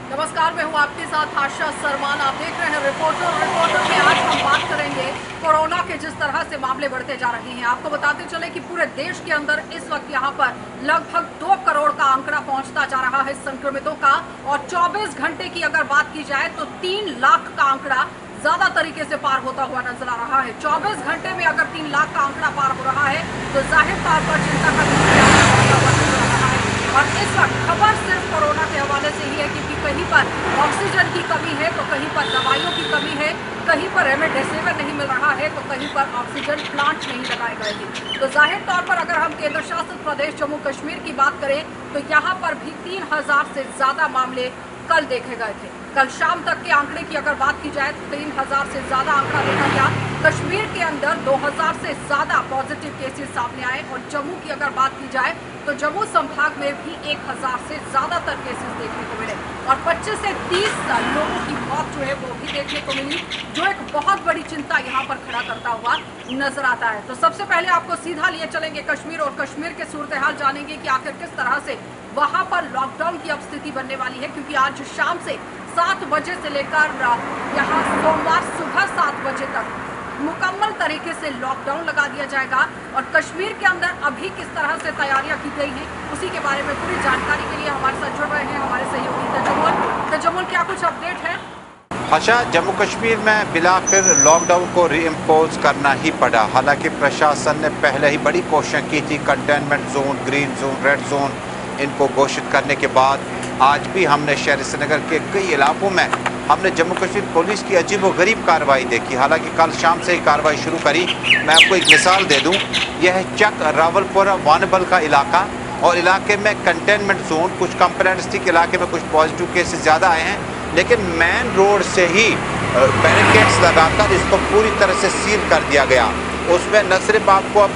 नमस्कार, मैं हूँ आपके साथ आशा सरमान। आप देख रहे हैं रिपोर्टर में आज हम बात करेंगे कोरोना के जिस तरह से मामले बढ़ते जा रहे हैं। आपको बताते चले कि पूरे देश के अंदर इस वक्त यहाँ पर लगभग 2 करोड़ का आंकड़ा पहुंचता जा रहा है संक्रमितों का, और 24 घंटे की अगर बात की जाए तो 3 लाख का आंकड़ा ज्यादा तरीके से पार होता हुआ नजर आ रहा है। 24 घंटे में अगर 3 लाख का आंकड़ा पार हो रहा है तो जाहिर तौर पर चिंता का विषय बढ़ता हुआ नजर आ रहा है। और इस वक्त खबर सिर्फ कोरोना के हवाले से ही है, क्योंकि कहीं पर ऑक्सीजन की कमी है तो कहीं पर दवाइयों की कमी है, कहीं पर रेमडेसिविर नहीं मिल रहा है तो कहीं पर ऑक्सीजन प्लांट नहीं लगाए गए हैं। तो जाहिर तौर पर अगर हम केंद्र शासित प्रदेश जम्मू कश्मीर की बात करें तो यहाँ पर भी 3000 से ज्यादा मामले कल देखे गए थे। कल शाम तक के आंकड़े की अगर बात की जाए तो 3000 से ज्यादा आंकड़ा देखा गया। कश्मीर के अंदर 2000 से ज्यादा पॉजिटिव केसेस सामने आए, और जम्मू की अगर बात की जाए तो जम्मू संभाग में भी 1000 से ज्यादातर केसेस देखने को मिले, और 25 से 30 लोगों की मौत जो है वो भी देखने को मिली, जो एक बहुत बड़ी चिंता यहाँ पर खड़ा करता हुआ नजर आता है। तो सबसे पहले आपको सीधा लिए चलेंगे कश्मीर, और कश्मीर के सूरत हाल जानेंगे कि आखिर किस तरह से वहां पर लॉकडाउन की अब स्थिति बनने वाली है, क्योंकि आज शाम से 7 बजे से लेकर यहाँ सोमवार सुबह 7 बजे तक मुकम्मल तरीके से लॉकडाउन लगा दिया जाएगा। और कश्मीर के अंदर अभी किस तरह से तैयारियां की गई हैं, उसी के बारे में पूरी जानकारी के लिए हमारे साथ जुड़ रहे हैं हमारे सहयोगी तजम्मुल। क्या कुछ अपडेट है? अच्छा, जम्मू कश्मीर में बिलाखिर लॉकडाउन को रीइम्पोज करना ही पड़ा। हालांकि प्रशासन ने पहले ही बड़ी कोशिश की थी, containment zone, green zone, red zone इनको घोषित करने के बाद आज भी हमने शहर श्रीनगर के कई इलाकों में हमने जम्मू कश्मीर पुलिस की अजीबोगरीब कार्रवाई देखी। हालांकि कल शाम से ही कार्रवाई शुरू करी। मैं आपको एक मिसाल दे दूं, यह है चक रावलपुरा वानबल का इलाका, और इलाके में कंटेनमेंट जोन, कुछ कंप्लेंट्स थी कि इलाके में कुछ पॉजिटिव केसेस ज़्यादा आए हैं, लेकिन मेन रोड से ही बैरिकेड्स लगाकर इसको पूरी तरह से सील कर दिया गया। उसमें न सिर्फ आपको अब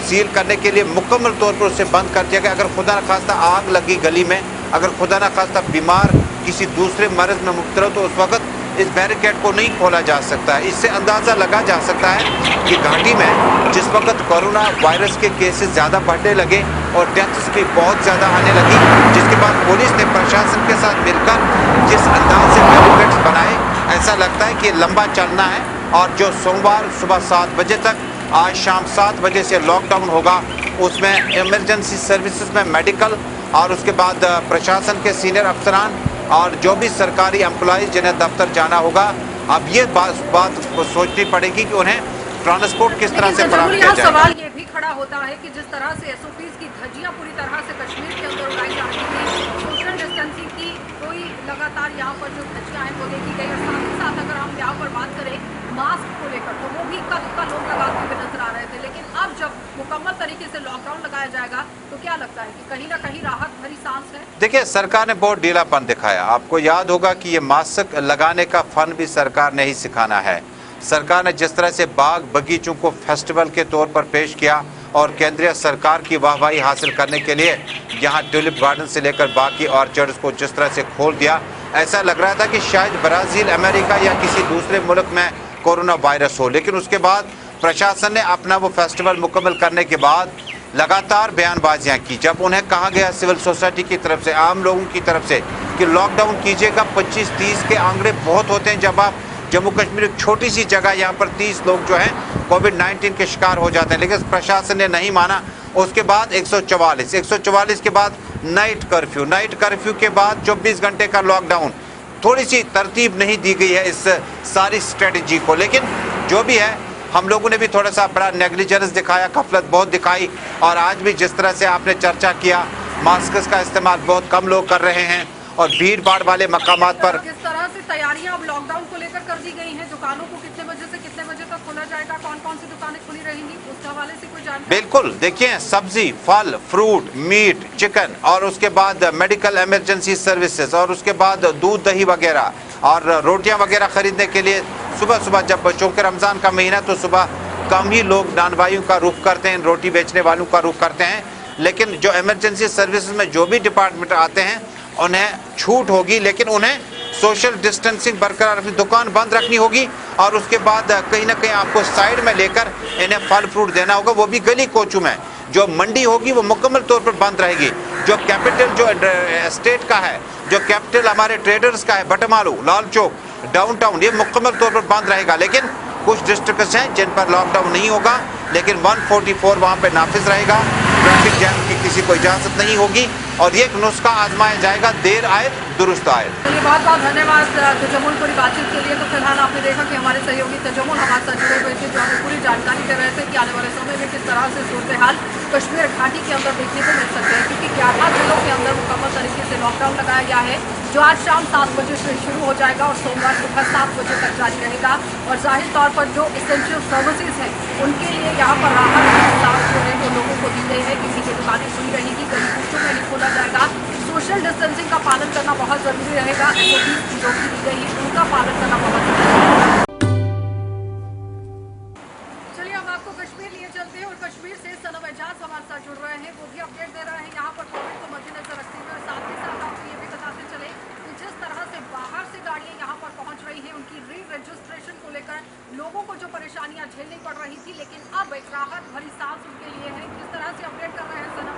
सील करने के लिए मुकम्मल तौर पर उसे बंद कर दिया गया। अगर खुदा न खास्ता आग लगी गली में, अगर खुदा न खास्ता बीमार किसी दूसरे मर्ज में मुब्तला तो उस वक्त इस बैरिकेड को नहीं खोला जा सकता है। इससे अंदाज़ा लगा जा सकता है कि घाटी में जिस वक्त कोरोना वायरस के केसेस ज़्यादा बढ़ने लगे और डेथ्स भी बहुत ज़्यादा आने लगी, जिसके बाद पुलिस ने प्रशासन के साथ मिलकर जिस अंदाज से बैरिकेड्स बनाए, ऐसा लगता है कि लंबा चलना है। और जो सोमवार सुबह 7 बजे तक, आज शाम 7 बजे से लॉकडाउन होगा, उसमें इमरजेंसी सर्विसेज में मेडिकल और उसके बाद प्रशासन के सीनियर अफसरान और जो भी सरकारी एम्प्लॉयज़ जिन्हें दफ्तर जाना होगा, अब ये बात सोचनी पड़ेगी कि उन्हें ट्रांसपोर्ट किस तरह से प्राप्त किया जाए। सवाल ये भी खड़ा होता है कि जिस तरह से एसओपीज की धज्जियां पूरी तरह से कश्मीर के अंदर उड़ाई जा रही है, सोशल डिस्टेंसिंग की कोई लगातार यहाँ पर जो धज्जियां हैं वो देखी गई, और साथ ही साथ अगर हम यहाँ पर बात करें मास्क को लेकर तो वो भी इक्का दुक्का लोग लगाते हुए नजर आ रहे थे। लेकिन अब जब मुकम्मल तरीके से लॉकडाउन लगाया जाएगा तो क्या लगता है कि कहीं ना कहीं राहत भरी सांस है? देखिए, सरकार ने बहुत ढीलापन दिखाया। आपको याद होगा कि ये मास्क लगाने का फन भी सरकार ने ही सिखाना है। सरकार ने जिस तरह से बाग बगीचों को फेस्टिवल के तौर पर पेश किया और केंद्रीय सरकार की वाहवाही हासिल करने के लिए यहाँ ट्यूलिप गार्डन से लेकर बाकी ऑर्चर्ड्स को जिस तरह से खोल दिया, ऐसा लग रहा था कि शायद ब्राज़ील, अमेरिका या किसी दूसरे मुल्क में कोरोना वायरस हो। लेकिन उसके बाद प्रशासन ने अपना वो फेस्टिवल मुकम्मल करने के बाद लगातार बयानबाजियाँ की। जब उन्हें कहा गया सिविल सोसाइटी की तरफ से, आम लोगों की तरफ से कि लॉकडाउन कीजिएगा, 25-30 के आंकड़े बहुत होते हैं। जब आप जम्मू कश्मीर एक छोटी सी जगह, यहाँ पर 30 लोग जो हैं कोविड-19 के शिकार हो जाते हैं, लेकिन प्रशासन ने नहीं माना। उसके बाद 144 के बाद नाइट कर्फ्यू के बाद 24 घंटे का लॉकडाउन। थोड़ी सी तरतीब नहीं दी गई है इस सारी स्ट्रेटजी को, लेकिन जो भी है हम लोगों ने भी थोड़ा सा बड़ा नेग्लिजेंस दिखाया, गफलत बहुत दिखाई। और आज भी जिस तरह से आपने चर्चा किया, मास्क का इस्तेमाल बहुत कम लोग कर रहे हैं, और भीड़ भाड़ वाले मकामात पर किस तरह से तैयारियां अब लॉकडाउन को लेकर कर दी गई हैं? दुकानों को कितने बजे से कितने बजे तक खोला जाएगा, कौन कौन सी दुकानें खुली रहेंगी, उस हवाले से कोई जानकारी? बिल्कुल, देखिए, सब्जी, फल, फ्रूट, मीट, चिकन, और उसके बाद मेडिकल इमरजेंसी सर्विसेज, और उसके बाद दूध दही वगैरह और रोटियां वगैरह खरीदने के लिए सुबह जब चूँकि रमज़ान का महीना तो सुबह कम ही लोग नान भाइयों का रुख करते हैं, रोटी बेचने वालों का रुख करते हैं। लेकिन जो इमरजेंसी सर्विसेज में जो भी डिपार्टमेंट आते हैं उन्हें छूट होगी, लेकिन उन्हें सोशल डिस्टेंसिंग बरकरार रखनी, दुकान बंद रखनी होगी, और उसके बाद कहीं ना कहीं आपको साइड में लेकर इन्हें फल फ्रूट देना होगा, वो भी गली कोचों में। जो मंडी होगी वो मुकम्मल तौर पर बंद रहेगी। जो कैपिटल जो स्टेट का है, जो कैपिटल हमारे ट्रेडर्स का है, बटमालू, लाल चौक, डाउनटाउन, ये मुकम्मल तौर पर बंद रहेगा। लेकिन कुछ डिस्ट्रिक्ट्स हैं जिन पर लॉकडाउन नहीं होगा, लेकिन 144 वहाँ पे नाफिज रहेगा। ट्रैफिक जैम की किसी को इजाज़त नहीं होगी और ये एक नुस्खा आजमाया जाएगा, देर आए दुरुस्त आए। चलिए, बहुत बहुत धन्यवाद तजम्मुल पूरी बातचीत के लिए। तो फिलहाल आपने देखा कि हमारे सहयोगी तजम्मुल हमारे साथ जुड़े हुए थे, जो हमें पूरी जानकारी दे रहे थे कि आने वाले समय में किस तरह से सूरत हाल कश्मीर घाटी के अंदर देखने को मिल सकते हैं, क्योंकि 11 जिलों के अंदर मुकम्मल तरीके से लॉकडाउन लगाया गया है, जो आज शाम 7 बजे से शुरू हो जाएगा और सोमवार सुबह 7 बजे तक जारी रहेगा। और जाहिर तौर पर जो इसेंशियल सर्विसेज हैं उनके लिए यहाँ पर राहत जो है वो लोगों को दी गई है। किसी की दुकानें खुली रहेगी, कहीं कुछ में नहीं खोला जाएगा। सोशल डिस्टेंसिंग का पालन करना बहुत ज़रूरी रहेगा। SOP की जो भी दी गई है उनका पालन करना बहुत ज़रूरी है। चलिए, अब आपको कश्मीर लिए चलते हैं और कश्मीर से सनम एजाज हमारे साथ जुड़ रहे हैं, वो भी अपडेट दे रहे हैं यहाँ पर कोविड को मद्देनजर रखते हुए। और साथ ही साथ आपको ये भी बताते चले कि जिस तरह से बाहर से गाड़ियाँ यहाँ पर पहुँच रही हैं, उनकी रजिस्ट्रेशन को लेकर लोगों को जो परेशानियाँ झेलनी पड़ रही थी, लेकिन अब एक राहत भरी सांस उनके लिए है। किस तरह से अपडेट कर रहे हैं सनम?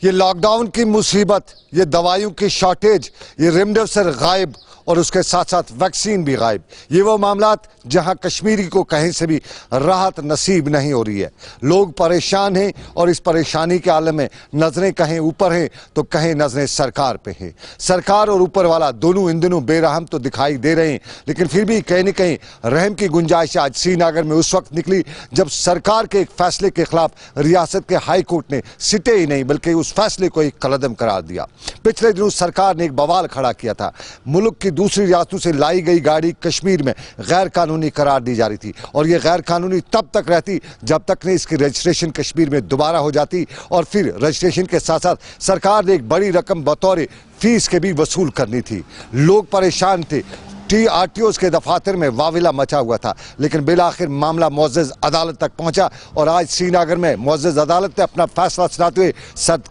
ये लॉकडाउन की मुसीबत, ये दवाइयों की शॉर्टेज, ये रेमडेसिविर गायब और उसके साथ साथ वैक्सीन भी गायब। ये वो मामलात जहां कश्मीरी को कहीं से भी राहत नसीब नहीं हो रही है। लोग परेशान हैं और इस परेशानी के आलम में नजरें कहीं ऊपर हैं तो कहीं नजरें सरकार पे हैं। सरकार और ऊपर वाला दोनों इन दिनों बेरहम तो दिखाई दे रहे हैं, लेकिन फिर भी कहीं न कहीं रहम की गुंजाइश आज श्रीनगर में उस वक्त निकली जब सरकार के एक फैसले के खिलाफ रियासत के हाई कोर्ट ने सिटे ही नहीं बल्कि उस फैसले को एक कलदम करार दिया। पिछले दिनों सरकार ने एक बवाल खड़ा किया था। मुल्क की दूसरी रियासतों से लाई गई गाड़ी कश्मीर में गैर कानूनी करार दी जा रही थी और यह गैर कानूनी तब तक रहती जब तक नहीं इसकी रजिस्ट्रेशन कश्मीर में दोबारा हो जाती और फिर रजिस्ट्रेशन के साथ साथ सरकार ने एक बड़ी रकम बतौर फीस के भी वसूल करनी थी। लोग परेशान थे। RTOs के दफातर में वाविला मचा हुआ था, लेकिन बिलाखिर मामला मुअज़्ज़ज़ अदालत तक पहुंचा और आज श्रीनगर में मुअज़्ज़ज़ अदालत ने अपना फैसला सुनाते हुए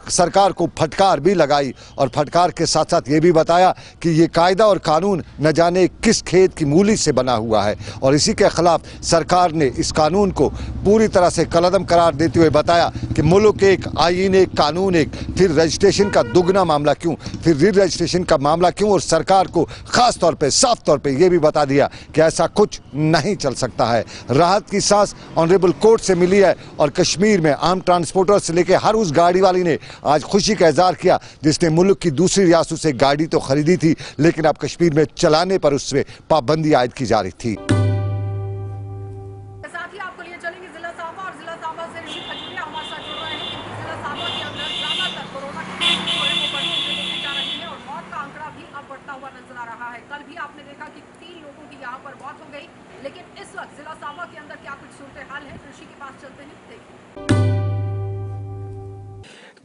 सरकार को फटकार भी लगाई और फटकार के साथ साथ ये भी बताया कि ये कायदा और कानून न जाने किस खेत की मूली से बना हुआ है और इसी के खिलाफ सरकार ने इस कानून को पूरी तरह से कलदम करार देते हुए बताया कि मुल्क एक, आईन एक, कानून एक, फिर रजिस्ट्रेशन का दुगना मामला क्यों, फिर री रजिस्ट्रेशन का मामला क्यों, और सरकार को खास तौर पर साफ तौर पे यह भी बता दिया कि ऐसा कुछ नहीं चल सकता है। राहत की सांस ऑनरेबल कोर्ट से मिली है और कश्मीर में आम ट्रांसपोर्टर से लेकर हर उस गाड़ी वाली ने आज खुशी का इजहार किया जिसने मुल्क की दूसरी रियासतों से गाड़ी तो खरीदी थी, लेकिन अब कश्मीर में चलाने पर उसमें पाबंदी आयद की जा रही थी। कल भी आपने देखा कि 3 लोगों की यहाँ पर मौत हो गई, लेकिन इस वक्त जिला सामा के अंदर क्या कुछ सूरत हाल है, ऋषि के पास चलते हैं, देखिए।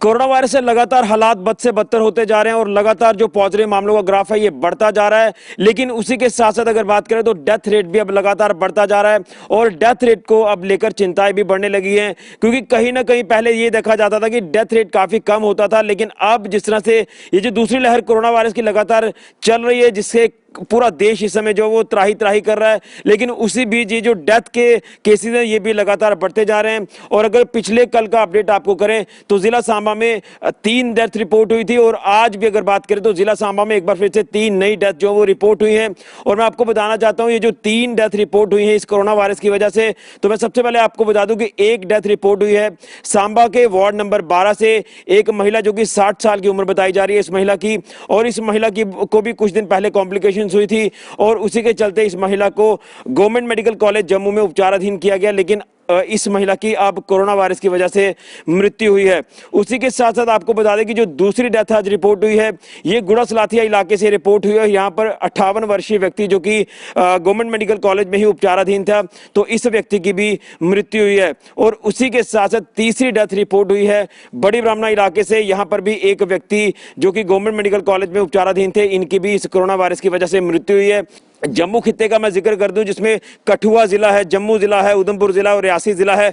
कोरोना वायरस से लगातार हालात बद से बदतर होते जा रहे हैं और लगातार जो पॉजिटिव मामलों का ग्राफ है ये बढ़ता जा रहा है, लेकिन उसी के साथ साथ अगर बात करें तो डेथ रेट भी अब लगातार बढ़ता जा रहा है और डेथ रेट को अब लेकर चिंताएं भी बढ़ने लगी हैं, क्योंकि कहीं ना कहीं पहले ये देखा जाता था कि डेथ रेट काफी कम होता था, लेकिन अब जिस तरह से ये जो दूसरी लहर कोरोना वायरस की लगातार चल रही है जिससे पूरा देश इस समय जो वो त्राही त्राही कर रहा है, लेकिन उसी बीच ये जो डेथ के केसेस हैं ये भी लगातार बढ़ते जा रहे हैं। और अगर पिछले कल का अपडेट आपको करें तो जिला सांबा में 3 डेथ रिपोर्ट हुई थी और आज भी अगर बात करें तो जिला सांबा में एक बार फिर से 3 नई डेथ जो वो रिपोर्ट हुई हैं। और मैं आपको बताना चाहता हूं ये जो 3 डेथ रिपोर्ट हुई हैं इस कोरोना वायरस की वजह से, तो मैं सबसे पहले आपको बता दूं कि एक डेथ रिपोर्ट हुई है सांबा के वार्ड नंबर 12 से, एक महिला जो कि 60 साल की उम्र बताई जा रही है इस महिला की, और इस महिला की को भी कुछ दिन पहले कॉम्प्लिकेशन हुई थी और उसी के चलते इस महिला को गवर्नमेंट मेडिकल कॉलेज जम्मू में उपचाराधीन किया गया, लेकिन इस महिला की अब कोरोना वायरस की वजह से मृत्यु हुई है। उसी के साथ साथ आपको बता दें कि जो दूसरी डेथ आज रिपोर्ट हुई है ये गुड़ा सलाथिया इलाके से रिपोर्ट हुई है। यहाँ पर 58 वर्षीय व्यक्ति जो कि गवर्नमेंट मेडिकल कॉलेज में ही उपचाराधीन था, तो इस व्यक्ति की भी मृत्यु हुई है। और उसी के साथ साथ तीसरी डेथ रिपोर्ट हुई है बड़ी ब्राह्मणा इलाके से, यहाँ पर भी एक व्यक्ति जो कि गवर्नमेंट मेडिकल कॉलेज में उपचाराधीन थे, इनकी भी इस कोरोना वायरस की वजह से मृत्यु हुई है। जम्मू खित्ते का मैं जिक्र कर दूं, जिसमें कठुआ जिला है, जम्मू जिला है, उधमपुर जिला और रियासी जिला है।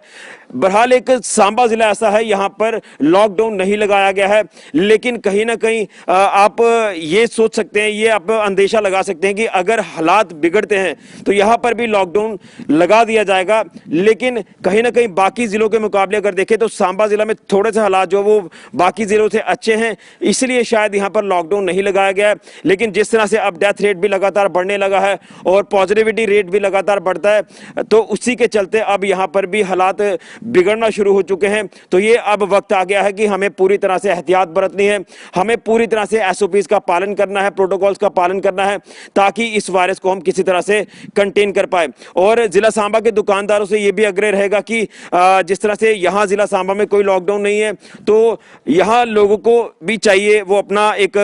बहरहाल एक सांबा जिला ऐसा है यहां पर लॉकडाउन नहीं लगाया गया है, लेकिन कहीं ना कहीं आप ये सोच सकते हैं, ये आप अंदेशा लगा सकते हैं कि अगर हालात बिगड़ते हैं तो यहां पर भी लॉकडाउन लगा दिया जाएगा। लेकिन कहीं ना कहीं बाकी जिलों के मुकाबले अगर देखें तो सांबा जिला में थोड़े से हालात जो वो बाकी जिलों से अच्छे हैं, इसलिए शायद यहां पर लॉकडाउन नहीं लगाया गया है। लेकिन जिस तरह से अब डेथ रेट भी लगातार बढ़ने लगा है और पॉजिटिविटी रेट भी लगातार बढ़ता है, तो उसी के चलते अब यहां पर भी हालात बिगड़ना शुरू हो चुके हैं। तो ये अब वक्त आ गया है कि हमें पूरी तरह से एहतियात बरतनी है, हमें पूरी तरह से एसओपीज का पालन करना है, प्रोटोकॉल्स का पालन करना है, ताकि इस वायरस को हम किसी तरह से कंटेन कर पाए। और जिला सांबा के दुकानदारों से यह भी आग्रह रहेगा कि जिस तरह से यहां जिला सांबा में कोई लॉकडाउन नहीं है, तो यहां लोगों को भी चाहिए वो अपना एक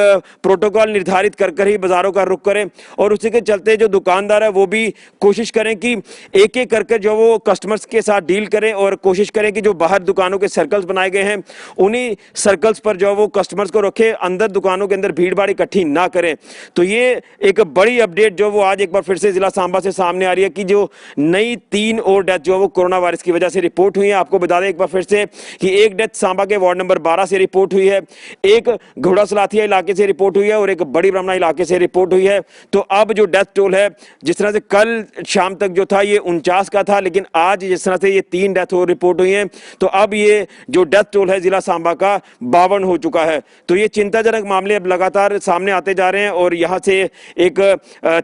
प्रोटोकॉल निर्धारित कर ही बाजारों का रुख करें। और उसी के चलते जो दुकानदार है वो भी कोशिश करें कि एक एक करके जो वो कस्टमर्स के साथ डील करें और कोशिश करें कि जो बाहर दुकानों के सर्कल्स बनाए गए हैं उन्हीं सर्कल्स पर जो वो कस्टमर्स को रखे, अंदर दुकानों के अंदर भीड़ भाड़ इकट्ठी ना करें। तो ये एक बड़ी अपडेट जो वो आज एक बार फिर से जिला सांबा से सामने आ रही है कि जो नई 3 और डेथ जो वो कोरोना वायरस की वजह से रिपोर्ट हुई है। आपको बता दें एक बार फिर से कि एक डेथ सांबा के वार्ड नंबर 12 से रिपोर्ट हुई है, एक घोड़ा सलाथिया इलाके से रिपोर्ट हुई है और एक बड़ी ब्रह्मणा इलाके से रिपोर्ट हुई है। तो अब जो डेथ टोल है, जिस तरह से कल शाम तक जो था ये 49 का था, लेकिन आज जिस तरह से ये 3 डेथ हो रिपोर्ट हुई है, तो अब ये जो डेथ टोल है जिला सांबा का 52 हो चुका है। तो ये चिंताजनक मामले अब लगातार सामने आते जा रहे हैं और यहां से एक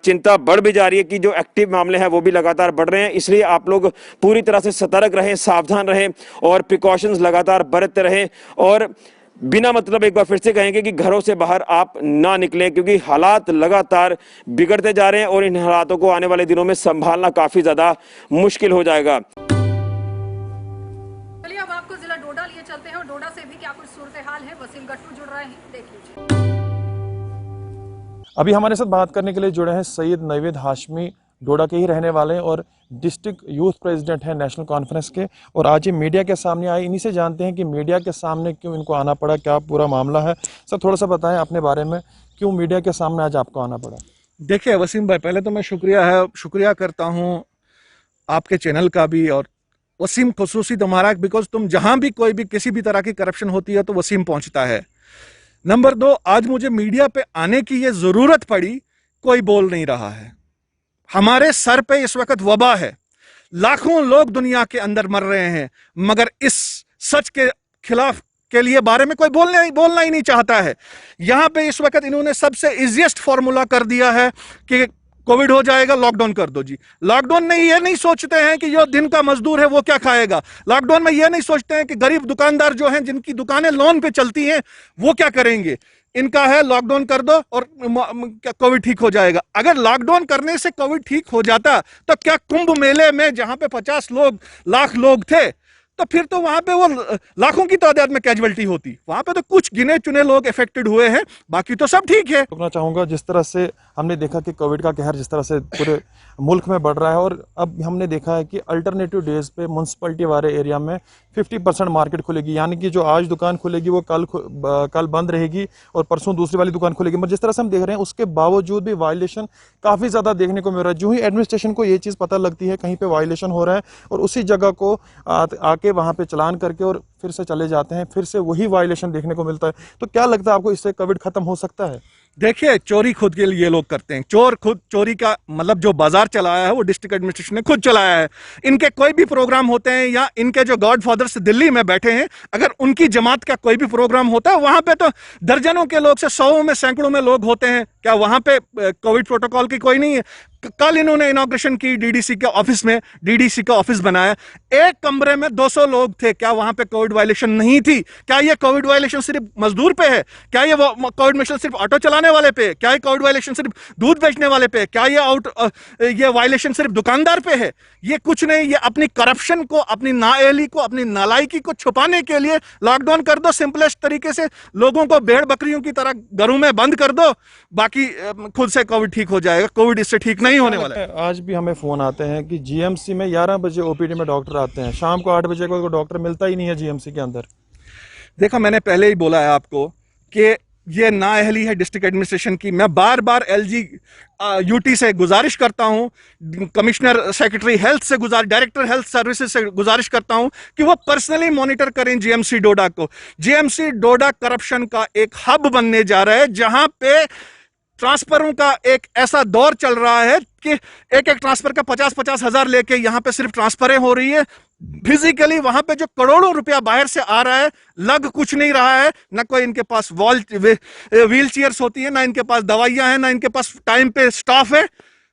चिंता बढ़ भी जा रही है कि जो एक्टिव मामले हैं वो भी लगातार बढ़ रहे हैं। इसलिए आप लोग पूरी तरह से सतर्क रहें, सावधान रहें और प्रिकॉशंस लगातार बरतते रहें और बिना मतलब एक बार फिर से कहेंगे कि घरों से बाहर आप ना निकलें, क्योंकि हालात लगातार बिगड़ते जा रहे हैं और इन हालातों को आने वाले दिनों में संभालना काफी ज्यादा मुश्किल हो जाएगा। चलिए अब आपको जिला डोडा लिए चलते हैं और डोडा से भी क्या कुछ सूरत हाल है, वसीम गट्टू जुड़ रहे हैं, देख लीजिए। अभी हमारे साथ बात करने के लिए जुड़े हैं सैयद नवेद हाशमी, डोडा के ही रहने वाले हैं और डिस्ट्रिक्ट यूथ प्रेसिडेंट हैं नेशनल कॉन्फ्रेंस के। और आज ये मीडिया के सामने आए, इन्हीं से जानते हैं कि मीडिया के सामने क्यों इनको आना पड़ा, क्या पूरा मामला है। सर थोड़ा सा बताएं अपने बारे में, क्यों मीडिया के सामने आज आपको आना पड़ा। देखिए वसीम भाई, पहले तो मैं शुक्रिया करता हूँ आपके चैनल का भी, और वसीम खसूसी तुम्हारा, बिकॉज तुम जहाँ भी कोई भी किसी भी तरह की करप्शन होती है तो वसीम पहुँचता है। नंबर 2, आज मुझे मीडिया पे आने की ये ज़रूरत पड़ी, कोई बोल नहीं रहा है। हमारे सर पे इस वक्त वबा है, लाखों लोग दुनिया के अंदर मर रहे हैं, मगर इस सच के खिलाफ के लिए बारे में कोई बोलना ही नहीं चाहता है। यहां पे इस वक्त इन्होंने सबसे इजीएस्ट फॉर्मूला कर दिया है कि कोविड हो जाएगा, लॉकडाउन कर दो जी। लॉकडाउन में ये नहीं सोचते हैं कि जो दिन का मजदूर है वो क्या खाएगा। लॉकडाउन में ये नहीं सोचते हैं कि गरीब दुकानदार जो हैं, जिनकी दुकानें लोन पे चलती हैं, वो क्या करेंगे। इनका है लॉकडाउन कर दो और कोविड ठीक हो जाएगा। अगर लॉकडाउन करने से कोविड ठीक हो जाता तो क्या कुंभ मेले में जहां पे 50 लाख लोग थे, तो फिर तो वहां पे वो लाखों की तादाद में कैजुअलिटी होती। वहां पे तो कुछ गिने चुने लोग इफेक्टेड हुए हैं, बाकी तो सब ठीक है। रोकना चाहूँगा, जिस तरह से हमने देखा कि कोविड का कहर जिस तरह से पूरे मुल्क में बढ़ रहा है, और अब हमने देखा है कि अल्टरनेटिव डेज पे म्यूनसिपलिटी वाले एरिया में 50% मार्केट खुलेगी, यानी कि जो आज दुकान खुलेगी वो कल बंद रहेगी और परसों दूसरी वाली दुकान खुलेगी। मगर जिस तरह से हम देख रहे हैं उसके बावजूद भी वायलेशन काफ़ी ज़्यादा देखने को मिल रहा है। जो ही एडमिनिस्ट्रेशन को ये चीज़ पता लगती है कहीं पर वायलेशन हो रहा है, और उसी जगह को आके वहाँ पे चालान करके और फिर से चले जाते हैं, फिर से वही वायलेशन देखने को मिलता है। तो क्या लगता है आपको, इससे कोविड खत्म हो सकता है? देखिए, चोरी खुद के लिए लोग करते हैं। चोरी का मतलब जो बाजार चलाया है वो डिस्ट्रिक्ट एडमिनिस्ट्रेशन ने खुद चलाया है। इनके कोई भी प्रोग्राम होते हैं या इनके जो गॉड फादर्स दिल्ली में बैठे हैं, अगर उनकी जमात का कोई भी प्रोग्राम होता है, वहां पे तो दर्जनों के लोग से 100 में सैकड़ों में लोग होते हैं। क्या वहां पे कोविड प्रोटोकॉल की कोई नहीं है? कल इन्होंने इनॉग्रेशन की डीडीसी के ऑफिस में, डीडीसी का ऑफिस बनाया, एक कमरे में 200 लोग थे। क्या वहां पे कोविड वायलेशन नहीं थी? क्या ये कोविड वायलेशन सिर्फ मजदूर पे है? क्या ये कोविड वायलेशन सिर्फ ऑटो चलाने वाले पे? क्या ये कोविड वायलेशन सिर्फ दूध बेचने वाले पे? क्या ये वायलेशन सिर्फ दुकानदार पे है? ये कुछ नहीं। ये अपनी करप्शन को, अपनी नाअहली को, अपनी नालायकी को छुपाने के लिए लॉकडाउन कर दो। सिंपलेस्ट तरीके से लोगों को भेड़ बकरियों की तरह घरों में बंद कर दो, बाकी खुद से कोविड ठीक हो जाएगा। कोविड इससे ठीक नहीं होने वाला है। आज भी हमें फोन आते हैं कि जीएमसी में 11 बजे ओपीडी में डॉक्टर आते हैं, शाम को 8 बजे को डॉक्टर मिलता ही नहीं है जीएमसी के अंदर। देखो, मैंने पहले ही बोला है आपको कि ये नाअहली है डिस्ट्रिक्ट एडमिनिस्ट्रेशन की। मैं बार बार एलजी यूटी से गुजारिश करता हूं, कमिश्नर सेक्रेटरी हेल्थ से डायरेक्टर हेल्थ सर्विसेज से गुजारिश करता हूं कि वो पर्सनली मॉनिटर करें जीएमसी डोडा को। जीएमसी डोडा करप्शन का एक हब बनने जा रहा है, जहां पे ट्रांसफरों का एक ऐसा दौर चल रहा है कि एक ट्रांसफर का 50-50 हजार लेके यहां पे सिर्फ ट्रांसफरें हो रही है। फिजिकली वहां पे जो करोड़ों रुपया बाहर से आ रहा है, लग कुछ नहीं रहा है। ना कोई इनके पास व्हील चेयर्स होती है, ना इनके पास दवाइयां हैं, ना इनके पास टाइम पे स्टाफ है।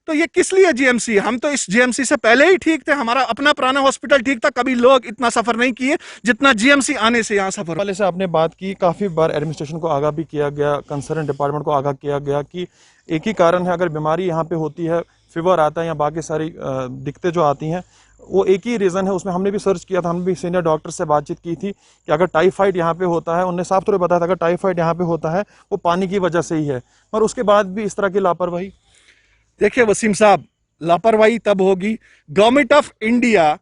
तो ये किस लिए जीएमसी? हम तो इस जीएमसी से पहले ही ठीक थे, हमारा अपना पुराना हॉस्पिटल ठीक था, कभी लोग इतना सफर नहीं किए जितना जीएमसी आने से यहाँ सफर। वाले से आपने बात की, काफ़ी बार एडमिनिस्ट्रेशन को आगाह भी किया गया, कंसर्न डिपार्टमेंट को आगाह किया गया कि एक ही कारण है, अगर बीमारी यहाँ पे होती है, फीवर आता है या बाकी सारी दिक्कतें जो आती हैं, वो एक ही रीज़न है। उसमें हमने भी सर्च किया था, हमने भी सीनियर डॉक्टर से बातचीत की थी कि अगर टाइफाइड यहाँ पे होता है, उन्होंने साफ तौर पर बताया था अगर टाइफाइड यहाँ पे होता है वो पानी की वजह से ही है। और उसके बाद भी इस तरह की लापरवाही। देखिए वसीम साहब, लापरवाही तब होगी, गवर्नमेंट ऑफ इंडिया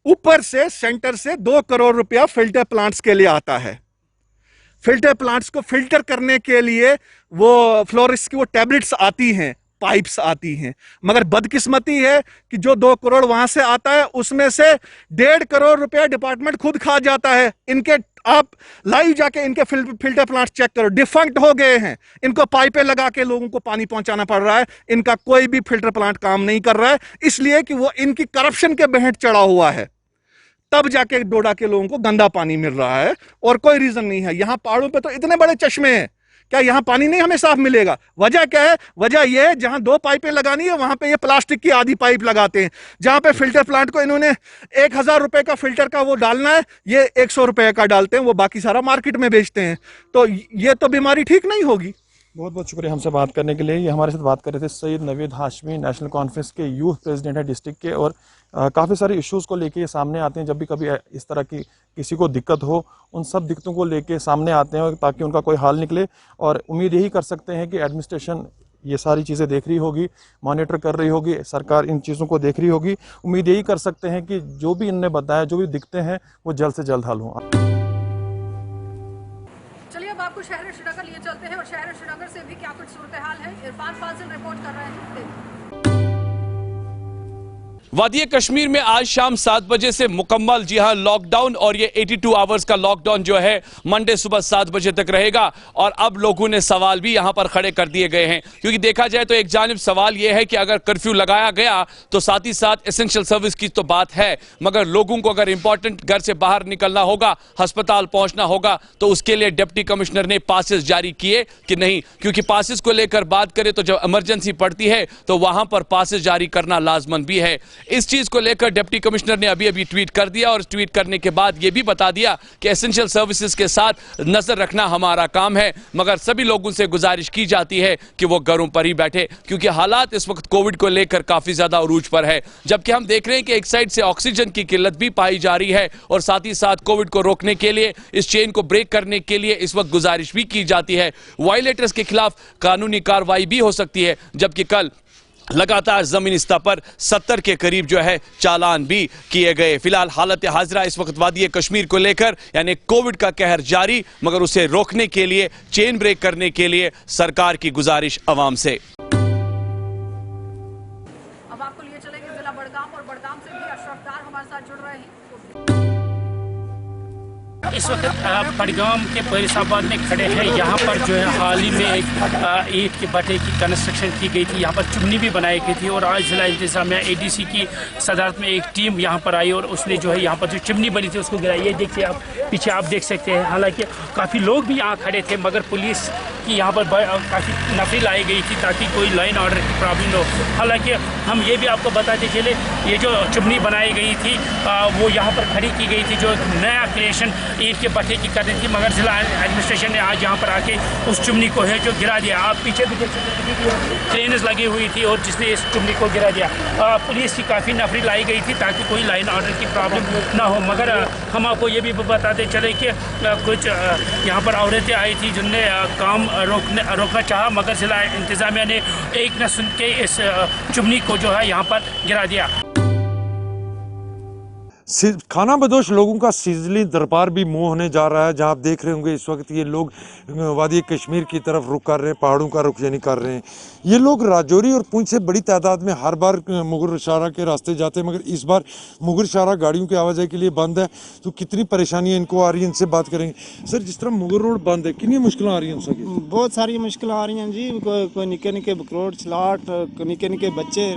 ऊपर से सेंटर से 2 करोड़ रुपया फिल्टर प्लांट्स के लिए आता है। फिल्टर प्लांट्स को फिल्टर करने के लिए वो फ्लोरिस की वो टैबलेट्स आती हैं, पाइप्स आती हैं, मगर बदकिस्मती है कि जो 2 करोड़ वहां से आता है उसमें से 1.5 करोड़ रुपया डिपार्टमेंट खुद खा जाता है। इनके आप लाइव जाके इनके फिल्टर प्लांट चेक करो, डिफंक्ट हो गए हैं। इनको पाइपें लगा के लोगों को पानी पहुंचाना पड़ रहा है। इनका कोई भी फिल्टर प्लांट काम नहीं कर रहा है, इसलिए कि वो इनकी करप्शन के बेहट चढ़ा हुआ है। तब जाके डोडा के लोगों को गंदा पानी मिल रहा है और कोई रीजन नहीं है। यहां पहाड़ों पे तो इतने बड़े चश्मे हैं, क्या यहाँ पानी नहीं हमें साफ मिलेगा? वजह क्या है? वजह यह है जहां 2 पाइपें लगानी है वहां पे ये प्लास्टिक की आधी पाइप लगाते हैं। जहां पे फिल्टर प्लांट को इन्होंने 1000 रुपए का फिल्टर का वो डालना है, ये 100 रुपए का डालते हैं, वो बाकी सारा मार्केट में बेचते हैं। तो ये तो बीमारी ठीक नहीं होगी। बहुत बहुत शुक्रिया हमसे बात करने के लिए। ये हमारे साथ बात कर रहे थे सैयद नवीद हाशमी, नेशनल कॉन्फ्रेंस के यूथ प्रेसिडेंट है डिस्ट्रिक्ट के, और काफ़ी सारे इश्यूज़ को लेके ये सामने आते हैं। जब भी कभी इस तरह की किसी को दिक्कत हो, उन सब दिक्कतों को लेके सामने आते हैं ताकि उनका कोई हाल निकले। और उम्मीद यही कर सकते हैं कि एडमिनिस्ट्रेशन ये सारी चीज़ें देख रही होगी, मॉनिटर कर रही होगी, सरकार इन चीज़ों को देख रही होगी। उम्मीद यही कर सकते हैं कि जो भी इनने बताया, जो भी दिक्कतें हैं, वो जल्द से जल्द हल हों। चलिए अब आपको शहर श्रीनगर लिए चलते हैं और शहर श्रीनगर से भी क्या कुछ सूरत हाल है, इरफान फाजिल रिपोर्ट कर रहे हैं। वादी कश्मीर में आज शाम 7 बजे से मुकम्मल, जी हां, लॉकडाउन, और ये 82 आवर्स का लॉकडाउन जो है मंडे सुबह 7 बजे तक रहेगा। और अब लोगों ने सवाल भी यहां पर खड़े कर दिए गए हैं, क्योंकि देखा जाए तो एक जानिब सवाल यह है कि अगर कर्फ्यू लगाया गया तो साथ ही साथ एसेंशियल सर्विस की तो बात है, मगर लोगों को अगर इंपॉर्टेंट घर से बाहर निकलना होगा, अस्पताल पहुंचना होगा, तो उसके लिए डिप्टी कमिश्नर ने पासेस जारी किए कि नहीं, क्योंकि पासेस को लेकर बात करें तो जब इमरजेंसी पड़ती है तो वहां पर पासेस जारी करना लाजमन भी है। इस चीज को लेकर डिप्टी कमिश्नर ने अभी ट्वीट कर दिया, और ट्वीट करने के बाद यह भी बता दिया कि एसेंशियल सर्विसेज के साथ नजर रखना हमारा काम है, मगर सभी लोगों से गुजारिश की जाती है कि वो घरों पर ही बैठे, क्योंकि हालात इस वक्त कोविड को लेकर काफी ज्यादा उरूज पर है। जबकि हम देख रहे हैं कि एक साइड से ऑक्सीजन की किल्लत भी पाई जा रही है, और साथ ही साथ कोविड को रोकने के लिए, इस चेन को ब्रेक करने के लिए इस वक्त गुजारिश भी की जाती है। वायलेटर्स के खिलाफ कानूनी कार्रवाई भी हो सकती है, जबकि कल लगातार जमीनी स्तर पर 70 के करीब जो है चालान भी किए गए। फिलहाल हालत हाजिरा इस वक्त वादी कश्मीर को लेकर, यानी कोविड का कहर जारी, मगर उसे रोकने के लिए, चेन ब्रेक करने के लिए सरकार की गुजारिश अवाम से। अब आपको लिए चलेंगे जिला बड़गाम, और बड़गाम से भी अशरफ डार हमारे साथ जुड़ रहे हैं। इस वक्त बड़गाम के फैसलाबाद में खड़े हैं। यहाँ पर जो है हाल ही में एक ईंट के भट्टे की कंस्ट्रक्शन की गई थी, यहाँ पर चिमनी भी बनाई गई थी, और आज जिला इंतजामिया ADC की सदारत में एक टीम यहाँ पर आई और उसने जो है यहाँ पर जो चिमनी बनी थी उसको गिराई। ये देखिए आप पीछे आप देख सकते हैं। हालांकि काफ़ी लोग भी यहाँ खड़े थे, मगर पुलिस की यहाँ पर काफ़ी नफरी लाई गई थी ताकि कोई लाइन ऑर्डर की प्रॉब्लम न हो। हालांकि हम ये भी आपको बताते चले, ये जो चिमनी बनाई गई थी वो यहाँ पर खड़ी की गई थी, जो नया क्रिएशन ईंट के भट्टे की करनी थी, मगर जिला एडमिनिस्ट्रेशन ने आज यहाँ पर आके उस चिमनी को है जो गिरा दिया। आप पीछे भी देख सकते हैं क्रेन्स लगी हुई थी और जिसने इस चिमनी को गिरा दिया। पुलिस की काफ़ी नफरी लाई गई थी ताकि कोई लाइन ऑर्डर की प्रॉब्लम ना हो, मगर हम आपको ये भी बताते चले कि कुछ यहाँ पर औरतें आई थी जिनने काम रोकना चाहा, मगर जिला इंतजामिया ने एक न सुन के इस चिमनी को जो है यहाँ पर गिरा दिया। खाना बदोश लोगों का सीजली दरबार भी मुंह होने जा रहा है। जहां आप देख रहे होंगे इस वक्त ये लोग वादी कश्मीर की तरफ रुख कर रहे हैं, पहाड़ों का रुख यानी कर रहे हैं। ये लोग राजौरी और पुंछ से बड़ी तादाद में हर बार मुगल शाहरा के रास्ते जाते हैं, मगर इस बार मुगल शाहरा गाड़ियों की आवाजाही के लिए बंद है। तो कितनी परेशानियां इनको आ रही हैं, इनसे बात करेंगे। सर, जिस तरह मुगल रोड बंद है, कितनी मुश्किल आ रही हैं इनसे? बहुत सारी मुश्किल आ रही हैं जी। कोई निके निके बकरोट छलाट, निके निके बच्चे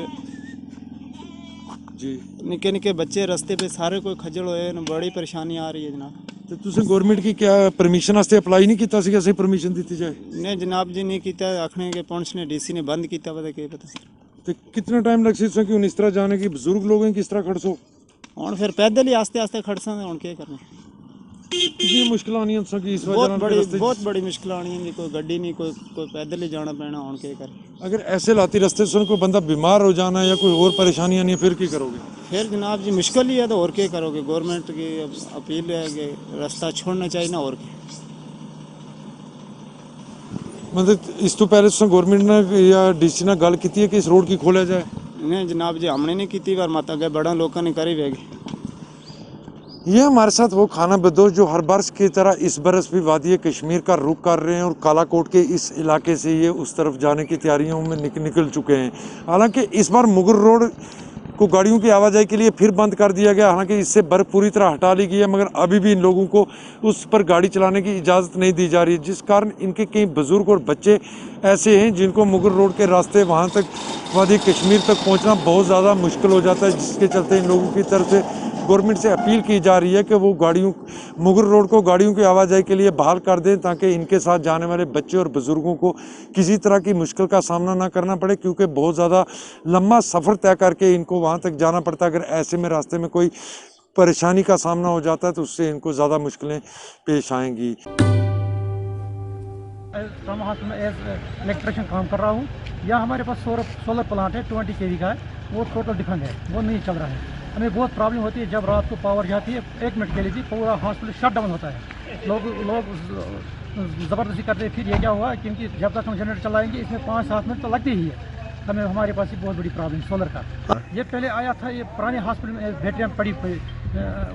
जी, निके निके बच्चे रस्ते पे सारे कोई खजल होए न, बड़ी परेशानी आ रही है जनाब। तो तुसें गवर्नमेंट की क्या परमिशन वास्ते अप्लाई नहीं किया सी, ऐसे परमिशन दी जाए? नहीं जनाब जी, नहीं किया। आखने के पुंछ ने डीसी ने बंद किया, पता क्या पता सर। तो कितना टाइम लग सकता कि इस तरह जाने की? बुजुर्ग लोग हैं, किस तरह खड़सो? हूँ फिर पैदल ही आस्ते आस्ते खड़सा हूँ, क्या करना। कितनी मुश्किल आनी है कि इस बहुत बड़ी मुश्किल आनी है जी। कोई गड्डी नहीं, कोई पैदल ही जाना पैना, हूँ क्या कर। अगर ऐसे लाती रास्ते से कोई बंदा बीमार हो जाना या कोई और परेशानी आनी है, फिर क्या करोगे? फिर जनाब जी मुश्किल ही है, तो और क्या करोगे। गवर्नमेंट की अपील है कि रास्ता छोड़ना चाहिए ना, और क्या। मतलब इस तो पहले गवर्नमेंट ने या डीसी ने गल की है कि इस रोड की खोला जाए? नहीं जनाब जी, हमने नहीं की, पर मत अगे बड़ा लोगों ने करी वेगी। ये हमारे साथ वो खाना बदोश जो हर बरस की तरह इस बरस भी वादी कश्मीर का रुख कर रहे हैं और कालाकोट के इस इलाके से ये उस तरफ जाने की तैयारियों में निकल चुके हैं। हालांकि इस बार मुगल रोड को गाड़ियों की आवाजाही के लिए फिर बंद कर दिया गया। हालांकि इससे बर्फ पूरी तरह हटा ली गई है, मगर अभी भी इन लोगों को उस पर गाड़ी चलाने की इजाज़त नहीं दी जा रही है, जिस कारण इनके कई बुजुर्ग और बच्चे ऐसे हैं जिनको मुगल रोड के रास्ते वहाँ तक वादी कश्मीर तक पहुँचना बहुत ज़्यादा मुश्किल हो जाता है, जिसके चलते इन लोगों की तरफ से गवर्नमेंट से अपील की जा रही है कि वो मुगल रोड को गाड़ियों की आवाजाही के लिए बहाल कर दें, ताकि इनके साथ जाने वाले बच्चे और बुजुर्गों को किसी तरह की मुश्किल का सामना ना करना पड़े, क्योंकि बहुत ज़्यादा लंबा सफ़र तय करके इनको वहाँ तक जाना पड़ता है। अगर ऐसे में रास्ते में कोई परेशानी का सामना हो जाता है तो उससे इनको ज़्यादा मुश्किलें पेश आएंगी। इलेक्ट्रिशियन काम कर रहा हूँ। यहाँ हमारे पास सोलर प्लांट है, 20 kV का है, वो टोटल डिफेंड है, वो नहीं चल रहा है। हमें बहुत प्रॉब्लम होती है जब रात को पावर जाती है, 1 मिनट के लिए भी पूरा हॉस्पिटल शट डाउन होता है। लोग ज़बरदस्ती करते हैं। फिर ये क्या हुआ, क्योंकि जब तक हम जनरेटर चलाएंगे इसमें 5-7 मिनट तो लगते ही है। हमें हमारे पास ही बहुत बड़ी प्रॉब्लम सोलर का। ये पहले आया था, ये पुराने हॉस्पिटल में बैटरियाँ पड़ी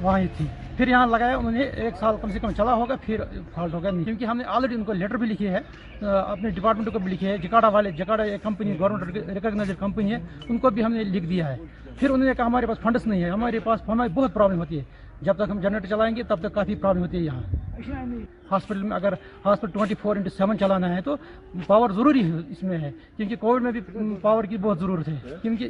वहाँ ही थी, फिर यहाँ लगाया उन्होंने, 1 साल कम से कम चला होगा, फिर फॉल्ट हो गया नहीं। क्योंकि हमने ऑलरेडी उनको लेटर भी लिखे है, अपने डिपार्टमेंट को भी लिखे है। जकाड़ा एक कंपनी, गवर्नमेंट रिकॉग्नाइज्ड कंपनी है, उनको भी हमने लिख दिया है। फिर उन्होंने कहा हमारे पास फंड्स नहीं है, हमारे बहुत प्रॉब्लम होती है। जब तक हम जनरेटर चलाएंगे तब तक काफ़ी प्रॉब्लम होती है यहाँ हॉस्पिटल में। अगर हॉस्पिटल 24/7 चलाना है तो पावर ज़रूरी है इसमें है, क्योंकि कोविड में भी पावर की बहुत ज़रूरत है। क्योंकि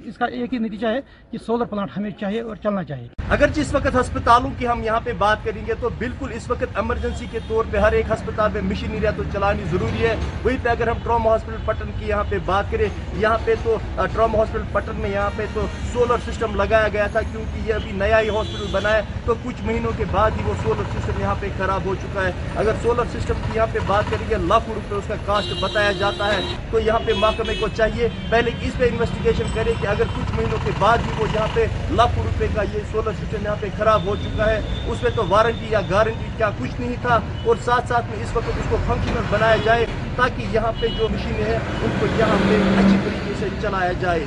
इसका एक ही नतीजा है कि सोलर प्लांट हमें चाहिए और चलना चाहिए। अगर जिस वक्त अस्पतालों की हम यहाँ पे बात करेंगे तो बिल्कुल इस वक्त इमरजेंसी के तौर पे हर एक अस्पताल में मशीनरी तो चलानी ज़रूरी है। वहीं पे अगर हम ट्रॉमा हॉस्पिटल पटन की यहाँ पे बात करें, यहाँ पे तो ट्रॉमा हॉस्पिटल पटन में यहाँ पे तो सोलर सिस्टम लगाया गया था, क्योंकि ये अभी नया ही हॉस्पिटल बना है, तो कुछ महीनों के बाद ही वो सोलर सिस्टम यहाँ पे खराब हो चुका है। अगर सोलर सिस्टम की यहाँ पे बात करेंगे, लाखों रुपए उसका कास्ट बताया जाता है, तो यहाँ पे महकमे को चाहिए पहले इस पे इन्वेस्टिगेशन करे कि अगर कुछ महीनों के बाद ही वो यहाँ पे लाखों रुपए का ये सोलर सिस्टम यहाँ पे खराब हो चुका है, उसमें तो वारंटी या गारंटी क्या कुछ नहीं था, और साथ साथ में इस वक्त उसको फंक्शनल बनाया जाए ताकि यहाँ पे जो मशीनें हैं उनको यहाँ पे अच्छी तरीके से चलाया जाए।